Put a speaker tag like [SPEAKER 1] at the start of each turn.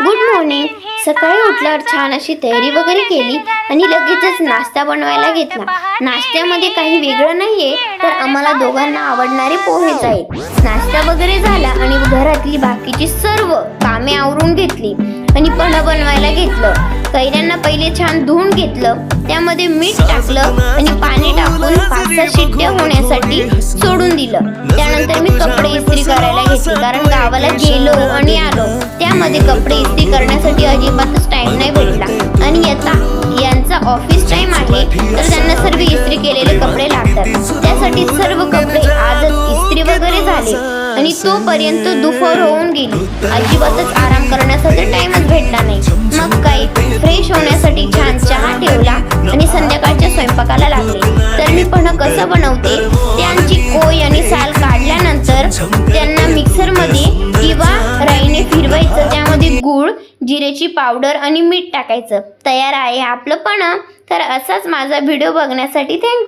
[SPEAKER 1] Good morning. सकाळी उठल्यावर छान अशी तयारी वगैरे केली आणि लगेचच नाश्ता बनवायला घेतला। नाश्त्यामध्ये काही वेगळं नाहीये, तर आम्हाला दोघांना आवडणारे पोहेच आहेत। नाश्ता वगैरे झाला आणि घरातली बाकीची सर्व कामे आवरून घेतली आणि पोहे बनवायला घेतलं। कैऱ्यांना पहिले छान धुवून घेतलं, त्यामध्ये मीठ टाकलं आणि पाणी टाकून 5-6 शिट्ट्या होण्यासाठी सोडून दिलं। त्यानंतर मी कपडे इस्त्री करायला घेतले, कारण गावाला गेलो आणि आलो, त्यामध्ये कपडे इस्त्री करण्यासाठी अजिबातच टाइम नाही भेटला। आणि यांचा ऑफिस टाइम आहे, तर त्यांना सर्व इस्त्री केलेले कपडे लागतात, त्यासाठी सर्व कपडे आजच इस्त्री वगैरे झाले आणि तोपर्यंत दुपार होऊन गेली। अजिबातच आराम करण्यासाठी टाइमच भेटला नाही। मग काही फ्रेश होण्यासाठी छान चहा ठेवला आणि संध्याकाळच्या स्वयंपाकाला लागले। तर मी पण कसं बनवते, त्यांची कोय आणि साल काढल्यानंतर त्यांना मिक्सरमध्ये किंवा राईने फिरवायचं, त्यामध्ये गूळ, जिरेची पावडर आणि मीठ टाकायचं। तयार आहे आपलं पण। तर असाच माझा व्हिडिओ बघण्यासाठी थँक्यू।